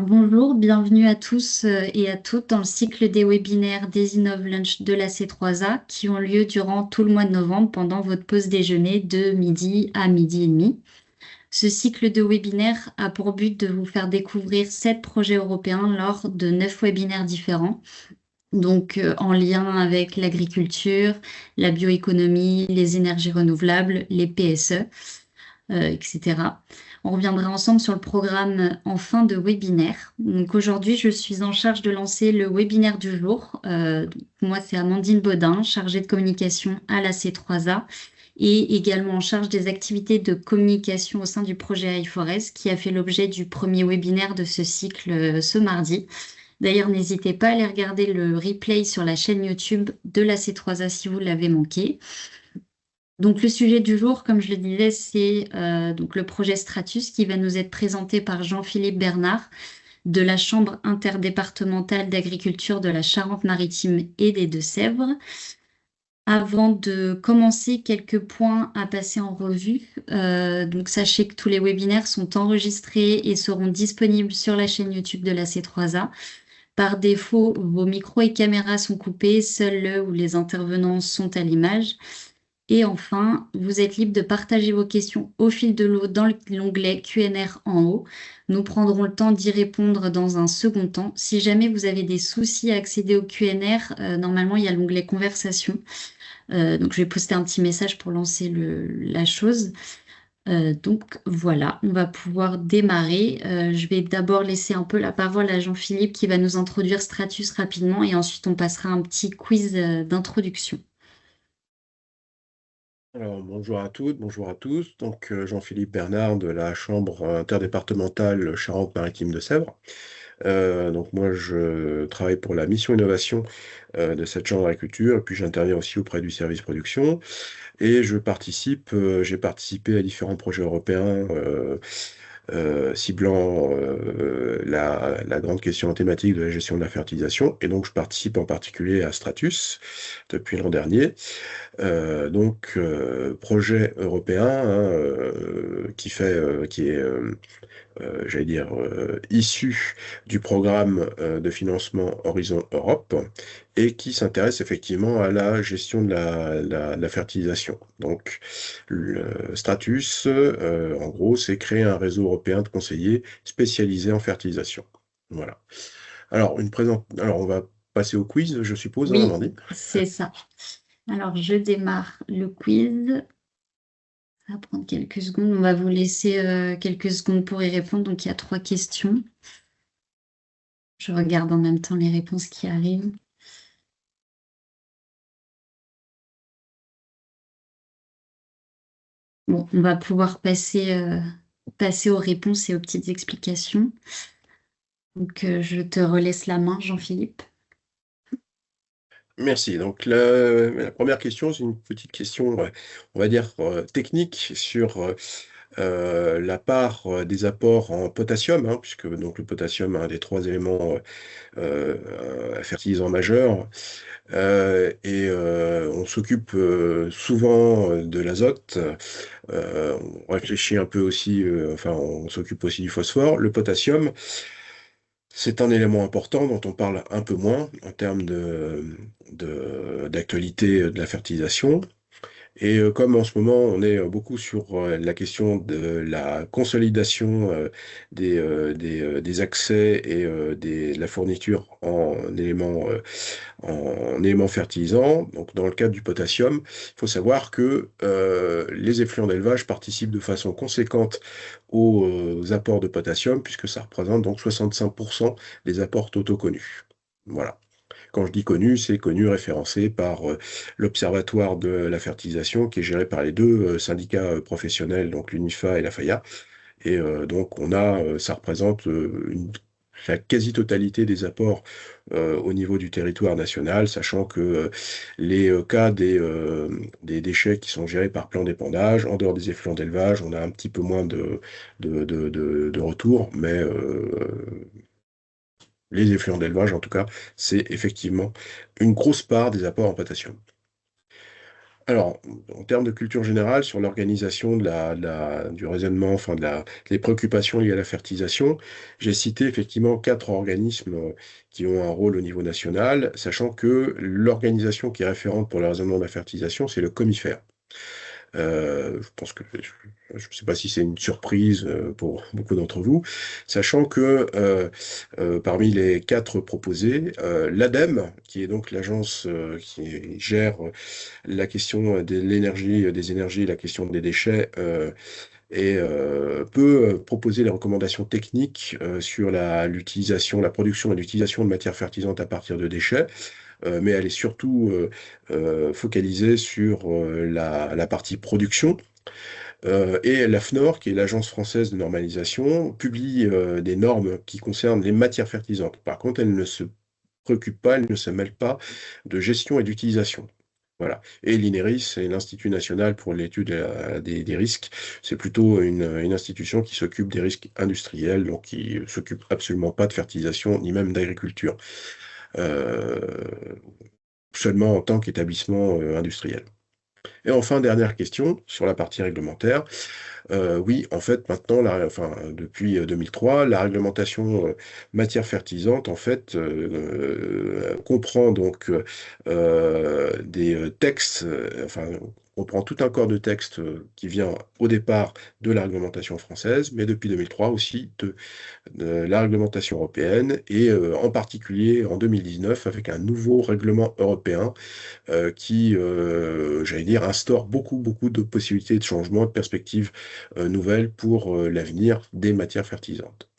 Bonjour, bienvenue à tous et à toutes dans le cycle des webinaires des Innov Lunch de la C3A qui ont lieu durant tout le mois de novembre pendant votre pause déjeuner de midi à midi et demi. Ce cycle de webinaires a pour but de vous faire découvrir 7 projets européens lors de 9 webinaires différents, donc en lien avec l'agriculture, la bioéconomie, les énergies renouvelables, les PSE, etc. On reviendra ensemble sur le programme en fin de webinaire. Donc aujourd'hui, je suis en charge de lancer le webinaire du jour. Moi, c'est Amandine Baudin, chargée de communication à la C3A et également en charge des activités de communication au sein du projet iForest qui a fait l'objet du premier webinaire de ce cycle ce mardi. D'ailleurs, n'hésitez pas à aller regarder le replay sur la chaîne YouTube de la C3A si vous l'avez manqué. Donc le sujet du jour, comme je le disais, c'est donc le projet Stratus qui va nous être présenté par Jean-Philippe Bernard de la Chambre interdépartementale d'agriculture de la Charente-Maritime et des Deux-Sèvres. Avant de commencer, quelques points à passer en revue. Donc sachez que tous les webinaires sont enregistrés et seront disponibles sur la chaîne YouTube de la C3A. Par défaut, vos micros et caméras sont coupés, seuls le ou les intervenants sont à l'image. Et enfin, vous êtes libre de partager vos questions au fil de l'eau dans l'onglet Q&R en haut. Nous prendrons le temps d'y répondre dans un second temps. Si jamais vous avez des soucis à accéder au Q&R, normalement, il y a l'onglet Conversation. Donc, je vais poster un petit message pour lancer la chose. Donc, voilà, on va pouvoir démarrer. Je vais d'abord laisser un peu la parole à Jean-Philippe qui va nous introduire Stratus rapidement et ensuite on passera un petit quiz d'introduction. Alors, bonjour à toutes, bonjour à tous. Donc, Jean-Philippe Bernard de la Chambre interdépartementale Charente-Maritime de Sèvres. Donc, moi, je travaille pour la mission innovation de cette chambre d'agriculture, et puis j'interviens aussi auprès du service production. Et j'ai participé à différents projets européens ciblant la grande question thématique de la gestion de la fertilisation. Et donc, je participe en particulier à Stratus depuis l'an dernier. Projet européen hein, qui est, j'allais dire, issu du programme de financement Horizon Europe et qui s'intéresse effectivement à la gestion de la fertilisation. Donc, le Stratus, en gros, c'est créer un réseau européen de conseillers spécialisés en fertilisation. Voilà. Alors, on va passer au quiz, je suppose, hein, Oui, Amandine. c'est ça. Alors, je démarre le quiz. Ça va prendre quelques secondes. On va vous laisser quelques secondes pour y répondre. Donc, il y a 3 questions. Je regarde en même temps les réponses qui arrivent. Bon, on va pouvoir passer aux réponses et aux petites explications. Donc, je te relaisse la main, Jean-Philippe. Merci. Donc, la première question, c'est une petite question, on va dire, technique sur la part des apports en potassium, hein, puisque donc, le potassium est un des 3 éléments fertilisants majeurs. On s'occupe souvent de l'azote. On réfléchit un peu aussi, enfin, on s'occupe aussi du phosphore. Le potassium, c'est un élément important dont on parle un peu moins en termes d'actualité de la fertilisation. Et comme en ce moment, on est beaucoup sur la question de la consolidation des accès et de la fourniture en éléments fertilisants, donc dans le cadre du potassium, il faut savoir que les effluents d'élevage participent de façon conséquente aux apports de potassium, puisque ça représente donc 65% des apports totaux connus. Voilà. Quand je dis connu, c'est connu référencé par l'Observatoire de la fertilisation, qui est géré par les deux syndicats professionnels, donc l'UNIFA et la FAIA. Et donc, ça représente la quasi-totalité des apports au niveau du territoire national, sachant que les cas des déchets qui sont gérés par plan d'épandage, en dehors des effluents d'élevage, on a un petit peu moins de retours, mais les effluents d'élevage, en tout cas, c'est effectivement une grosse part des apports en potassium. Alors, en termes de culture générale, sur l'organisation du raisonnement, enfin les préoccupations liées à la fertilisation, j'ai cité effectivement 4 organismes qui ont un rôle au niveau national, sachant que l'organisation qui est référente pour le raisonnement de la fertilisation, c'est le COMIFER. Je pense que je ne sais pas si c'est une surprise pour beaucoup d'entre vous, sachant que parmi les 4 proposés, l'ADEME, qui est donc l'agence qui gère la question de l'énergie, des énergies, la question des déchets, et peut proposer des recommandations techniques sur l'utilisation, la production et l'utilisation de matières fertilisantes à partir de déchets, mais elle est surtout focalisée sur la partie production. Et l'AFNOR, qui est l'Agence française de normalisation, publie des normes qui concernent les matières fertilisantes. Par contre, elle ne se préoccupe pas, elle ne se mêle pas de gestion et d'utilisation. Voilà. Et l'INERIS, c'est l'Institut national pour l'étude des risques. C'est plutôt une institution qui s'occupe des risques industriels, donc qui s'occupe absolument pas de fertilisation ni même d'agriculture, euh, seulement en tant qu'établissement industriel. Et enfin, dernière question sur la partie réglementaire. Oui, en fait, maintenant, enfin, depuis 2003, la réglementation matière fertilisante, en fait, comprend donc des textes, enfin, comprend tout un corps de textes qui vient au départ de la réglementation française, mais depuis 2003 aussi de la réglementation européenne, et en particulier en 2019 avec un nouveau règlement européen qui, j'allais dire, instaure beaucoup de possibilités de changement, de perspectives nouvelles pour l'avenir des matières fertilisantes.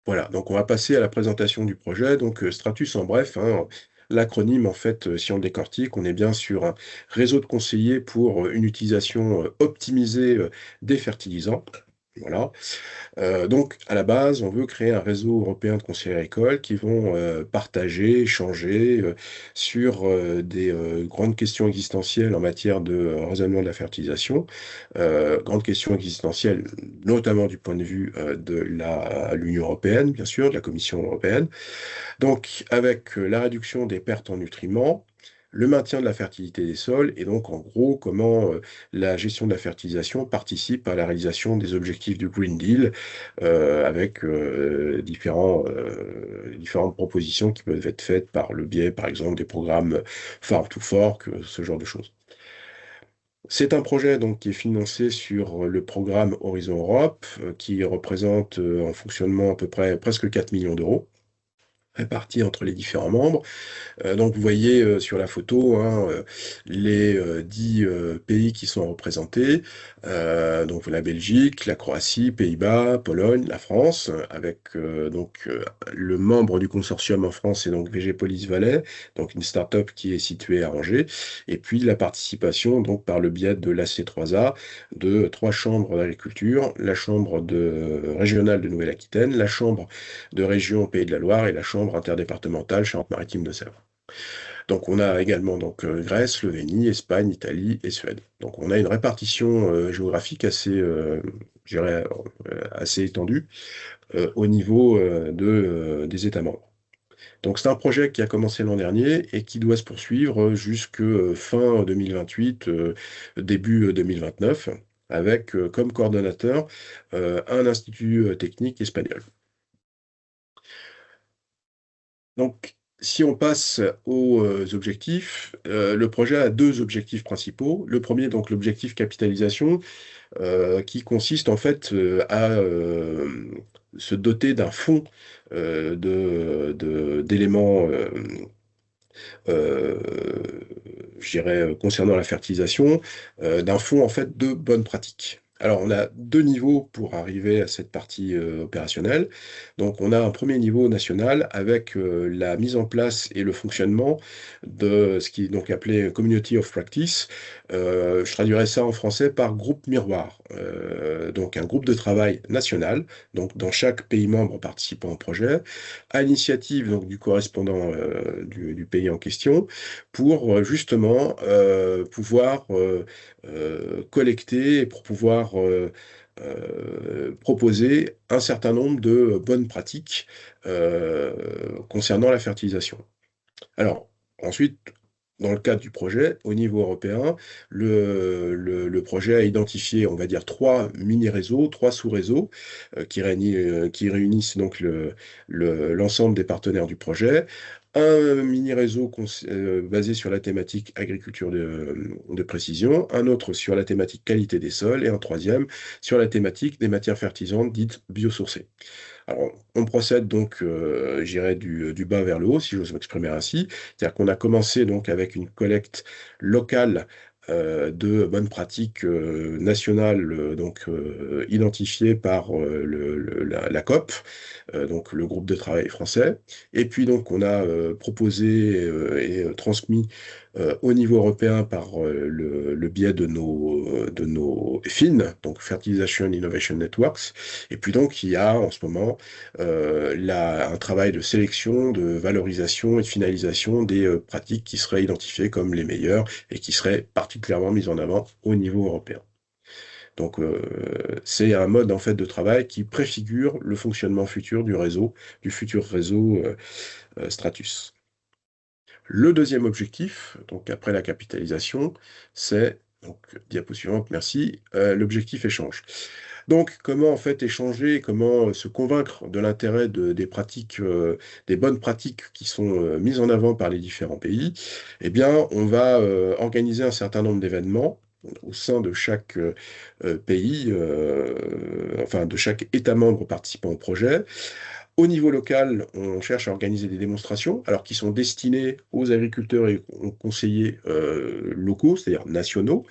Voilà, donc on va passer à la présentation du projet. Donc Stratus en bref, hein, l'acronyme en fait, si on le décortique, on est bien sur un réseau de conseillers pour une utilisation optimisée des fertilisants. Voilà. Donc, à la base, on veut créer un réseau européen de conseillers agricoles qui vont partager, échanger sur des grandes questions existentielles en matière de raisonnement de la fertilisation, grandes questions existentielles, notamment du point de vue de l'Union européenne, bien sûr, de la Commission européenne. Donc, avec la réduction des pertes en nutriments, le maintien de la fertilité des sols, et donc en gros comment la gestion de la fertilisation participe à la réalisation des objectifs du Green Deal, avec différentes propositions qui peuvent être faites par le biais, par exemple, des programmes Farm to Fork, ce genre de choses. C'est un projet donc qui est financé sur le programme Horizon Europe, qui représente en fonctionnement à peu près presque 4 millions d'euros répartis entre les différents membres. Donc vous voyez sur la photo hein, les 10 pays qui sont représentés. Donc la Belgique, la Croatie, Pays-Bas, Pologne, la France, avec le membre du consortium en France, c'est donc VG Police Valais, donc une start-up qui est située à Angers, et puis la participation donc par le biais de l'AC3A de 3 chambres d'agriculture, la chambre régionale de Nouvelle-Aquitaine, la chambre de région Pays de la Loire et la chambre interdépartementale Charente-Maritime de Sèvres. Donc on a également donc Grèce, Slovénie, Espagne, Italie et Suède. Donc on a une répartition géographique assez, je dirais, assez étendue au niveau des États membres. Donc c'est un projet qui a commencé l'an dernier et qui doit se poursuivre jusque fin 2028, début 2029, avec comme coordonnateur un institut technique espagnol. Donc, si on passe aux objectifs, le projet a 2 objectifs principaux. Le premier, donc l'objectif capitalisation, qui consiste en fait à se doter d'un fonds d'éléments, euh, je dirais, concernant la fertilisation, d'un fonds en fait de bonnes pratiques. Alors, on a 2 niveaux pour arriver à cette partie opérationnelle. Donc, on a un premier niveau national avec la mise en place et le fonctionnement de ce qui est donc appelé Community of Practice. Je traduirais ça en français par groupe miroir. Donc, un groupe de travail national, donc dans chaque pays membre participant au projet, à l'initiative donc du correspondant du pays en question, pour justement pouvoir collecter et pour pouvoir proposer un certain nombre de bonnes pratiques concernant la fertilisation. Alors, Ensuite, dans le cadre du projet, au niveau européen, le projet a identifié, on va dire, 3 mini-réseaux, 3 sous-réseaux, qui réunissent donc l'ensemble des partenaires du projet. Un mini-réseau basé sur la thématique agriculture de précision, un autre sur la thématique qualité des sols et un troisième sur la thématique des matières fertilisantes dites biosourcées. Alors, on procède donc, j'irais du bas vers le haut, si j'ose m'exprimer ainsi. C'est-à-dire qu'on a commencé donc avec une collecte locale de bonnes pratiques nationales, donc identifiées par la COP, donc le groupe de travail français. Et puis donc on a proposé et transmis au niveau européen par le biais de nos FIN, donc Fertilization Innovation Networks. Et puis donc il y a en ce moment un travail de sélection, de valorisation et de finalisation des pratiques qui seraient identifiées comme les meilleures et qui seraient particulièrement mises en avant au niveau européen. Donc, c'est un mode en fait de travail qui préfigure le fonctionnement futur du réseau, du futur réseau Stratus. Le deuxième objectif, donc après la capitalisation, c'est, donc diapo suivante, merci, l'objectif échange. Donc, comment en fait échanger, comment se convaincre de l'intérêt des pratiques, des bonnes pratiques qui sont mises en avant par les différents pays? Eh bien, on va organiser un certain nombre d'événements au sein de chaque pays, enfin de chaque État membre participant au projet. Au niveau local, on cherche à organiser des démonstrations, alors qui sont destinées aux agriculteurs et aux conseillers locaux, c'est-à-dire nationaux.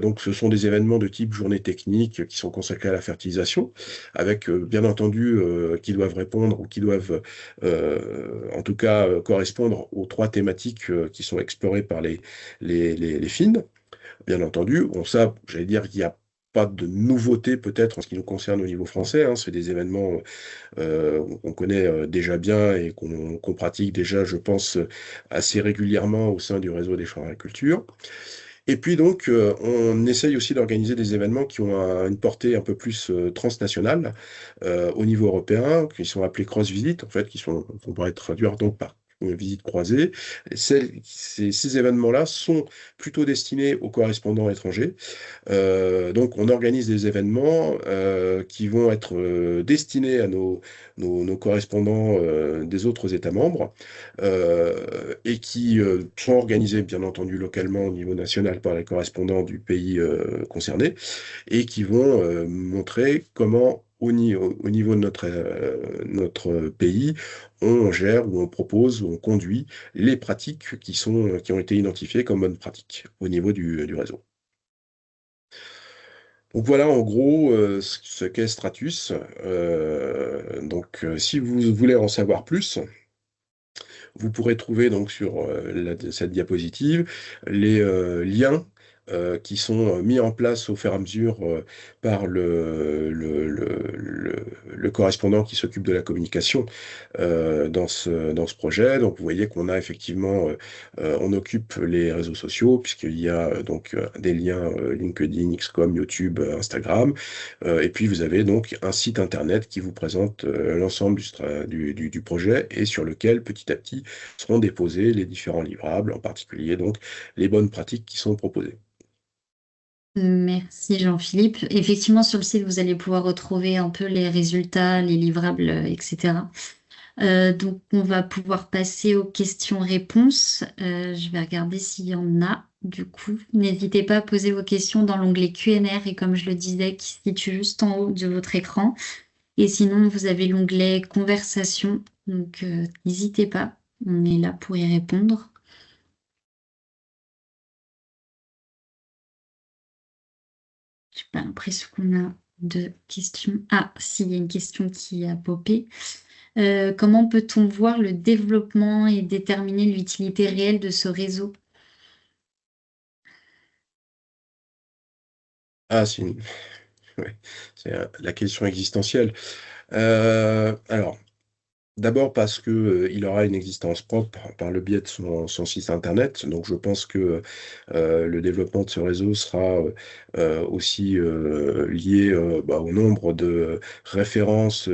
Donc, ce sont des événements de type journée technique qui sont consacrés à la fertilisation, avec bien entendu qui doivent répondre ou qui doivent en tout cas correspondre aux 3 thématiques qui sont explorées par les FIN. Bien entendu, bon ça, j'allais dire qu'il n'y a pas de nouveauté peut-être en ce qui nous concerne au niveau français, hein. C'est des événements qu'on connaît déjà bien et qu'on pratique déjà, je pense, assez régulièrement au sein du réseau des champs d'agriculture. Et puis donc, on essaye aussi d'organiser des événements qui ont une portée un peu plus transnationale au niveau européen, qui sont appelés cross-visits, en fait, qu'on pourrait traduire donc par une visite croisée. Et ces événements-là sont plutôt destinés aux correspondants étrangers. Donc, on organise des événements qui vont être destinés à nos correspondants des autres États membres et qui sont organisés, bien entendu, localement au niveau national par les correspondants du pays concerné et qui vont montrer comment, au niveau de notre pays, on gère ou on propose ou on conduit les pratiques qui ont été identifiées comme bonnes pratiques au niveau du réseau. Donc voilà en gros ce qu'est Stratus. Si vous voulez en savoir plus, vous pourrez trouver donc sur cette diapositive les liens qui sont mis en place au fur et à mesure par le correspondant qui s'occupe de la communication dans ce projet. Donc vous voyez qu'on a effectivement, on occupe les réseaux sociaux puisqu'il y a donc des liens LinkedIn, XCOM, YouTube, Instagram. Et puis vous avez donc un site internet qui vous présente l'ensemble du projet et sur lequel petit à petit seront déposés les différents livrables, en particulier donc les bonnes pratiques qui sont proposées. Merci Jean-Philippe. Effectivement, sur le site, vous allez pouvoir retrouver un peu les résultats, les livrables, etc. Donc, on va pouvoir passer aux questions-réponses. Je vais regarder s'il y en a. Du coup, n'hésitez pas à poser vos questions dans l'onglet Q&R et comme je le disais, qui se situe juste en haut de votre écran. Et sinon, vous avez l'onglet Conversation. Donc, n'hésitez pas. On est là pour y répondre. J'ai pas l'impression qu'on a de questions. Ah, si, il y a une question qui a popé. Comment peut-on voir le développement et déterminer l'utilité réelle de ce réseau? Ah, ouais, c'est la question existentielle. Alors, D'abord parce que, il aura une existence propre par le biais de son site internet. Donc je pense que, le développement de ce réseau sera, aussi, lié, au nombre de références,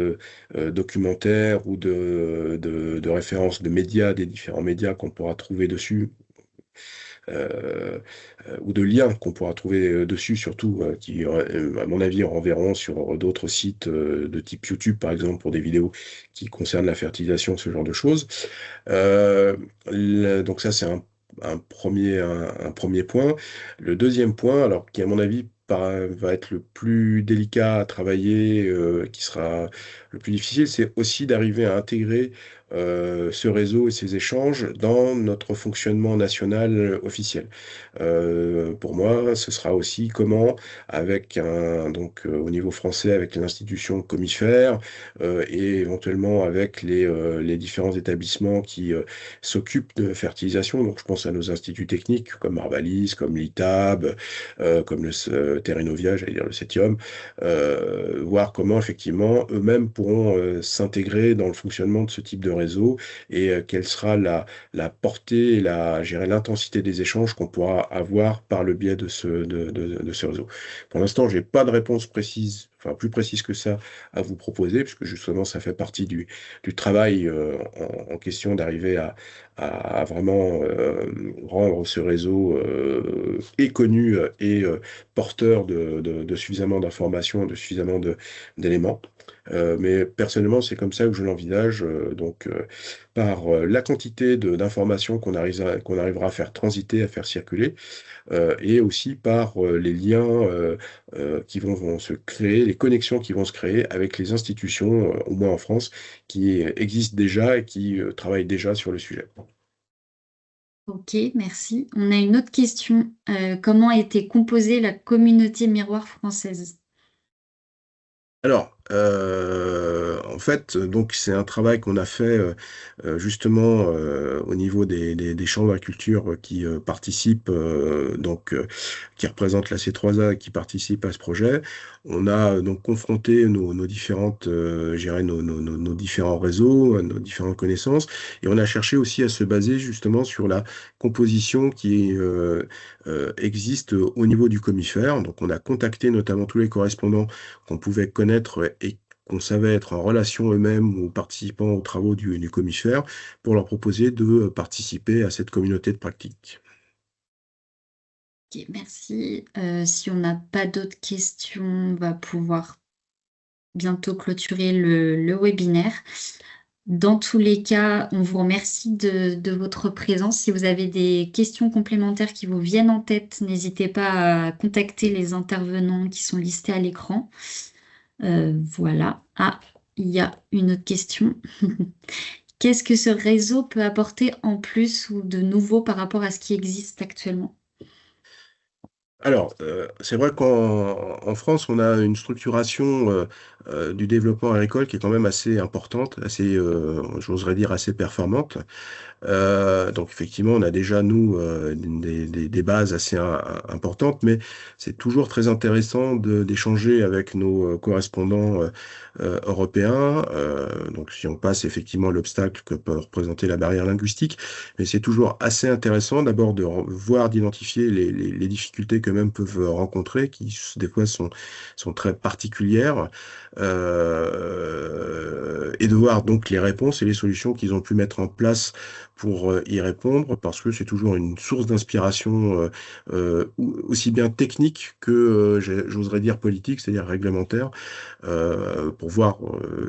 documentaires ou de références de médias, des différents médias qu'on pourra trouver dessus. Ou de liens qu'on pourra trouver, dessus surtout, qui, à mon avis, renverront sur d'autres sites, de type YouTube, par exemple, pour des vidéos qui concernent la fertilisation, ce genre de choses. Donc ça, c'est un 1er point. Le deuxième point, alors qui à mon avis va être le plus délicat à travailler, qui sera le plus difficile, c'est aussi d'arriver à intégrer, ce réseau et ces échanges dans notre fonctionnement national, officiel. Pour moi, ce sera aussi comment avec au niveau français, avec l'institution Comifère, et éventuellement avec les différents établissements qui, s'occupent de fertilisation. Donc je pense à nos instituts techniques comme Arvalis, comme l'ITAB, comme Terrinovia, j'allais dire le Cetium, voir comment effectivement eux-mêmes pourront, s'intégrer dans le fonctionnement de ce type de réseau et quelle sera la portée et je dirais l'intensité des échanges qu'on pourra avoir par le biais de ce réseau. Pour l'instant, j'ai pas de réponse précise, enfin plus précise que ça à vous proposer, puisque justement ça fait partie du travail, en question d'arriver à vraiment, rendre ce réseau, et connu, et porteur de suffisamment d'informations, de suffisamment d'éléments. Mais personnellement, c'est comme ça que je l'envisage, par, la quantité d'informations qu'on arrivera à faire transiter, à faire circuler, et aussi par, les liens, qui vont se créer, les connexions qui vont se créer avec les institutions, au moins en France, qui existent déjà et qui, travaillent déjà sur le sujet. Ok, merci. On a une autre question. Comment a été composée la communauté miroir française? Alors, en fait, donc c'est un travail qu'on a fait, justement, au niveau des chambres d'agriculture, qui, participent, qui représentent la C3A et qui participent à ce projet. On a, donc confronté nos différentes, je dirais nos différents réseaux, nos différentes connaissances et on a cherché aussi à se baser justement sur la composition qui, existe au niveau du comifère. Donc on a contacté notamment tous les correspondants qu'on pouvait connaître et qu'on savait être en relation eux-mêmes ou participant aux travaux du commissaire, pour leur proposer de participer à cette communauté de pratique. Ok, merci. Si on n'a pas d'autres questions, on va pouvoir bientôt clôturer le webinaire. Dans tous les cas, on vous remercie de votre présence. Si vous avez des questions complémentaires qui vous viennent en tête, n'hésitez pas à contacter les intervenants qui sont listés à l'écran. Voilà. Ah, il y a une autre question. Qu'est-ce que ce réseau peut apporter en plus ou de nouveau par rapport à ce qui existe actuellement? Alors, c'est vrai qu'en France, on a une structuration, du développement agricole qui est quand même assez importante, assez, j'oserais dire assez performante. Donc effectivement, on a déjà nous, des bases assez importantes, mais c'est toujours très intéressant d'échanger avec nos, correspondants, européens. Donc si on passe effectivement l'obstacle que peut représenter la barrière linguistique, mais c'est toujours assez intéressant d'abord de voir, d'identifier les difficultés qu'eux-mêmes peuvent rencontrer, qui des fois sont très particulières, et de voir donc les réponses et les solutions qu'ils ont pu mettre en place pour, y répondre, parce que c'est toujours une source d'inspiration, aussi bien technique que, j'oserais dire politique, c'est-à-dire réglementaire, pour voir,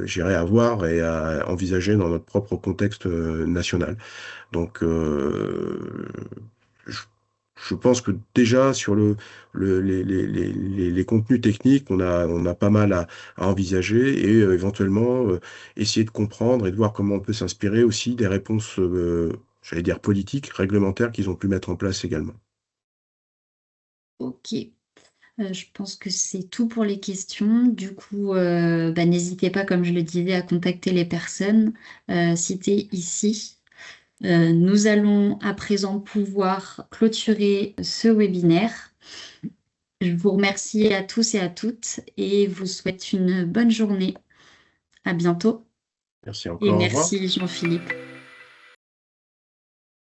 j'irais à voir et à envisager dans notre propre contexte, national. Donc, je je pense que déjà sur les contenus techniques, on a pas mal à envisager et éventuellement, essayer de comprendre et de voir comment on peut s'inspirer aussi des réponses, j'allais dire politiques, réglementaires qu'ils ont pu mettre en place également. Ok. Je pense que c'est tout pour les questions. Du coup, n'hésitez pas, comme je le disais, à contacter les personnes citées ici. Nous allons à présent pouvoir clôturer ce webinaire. Je vous remercie à tous et à toutes et vous souhaite une bonne journée. À bientôt. Merci Et encore, au revoir. merci Jean-Philippe.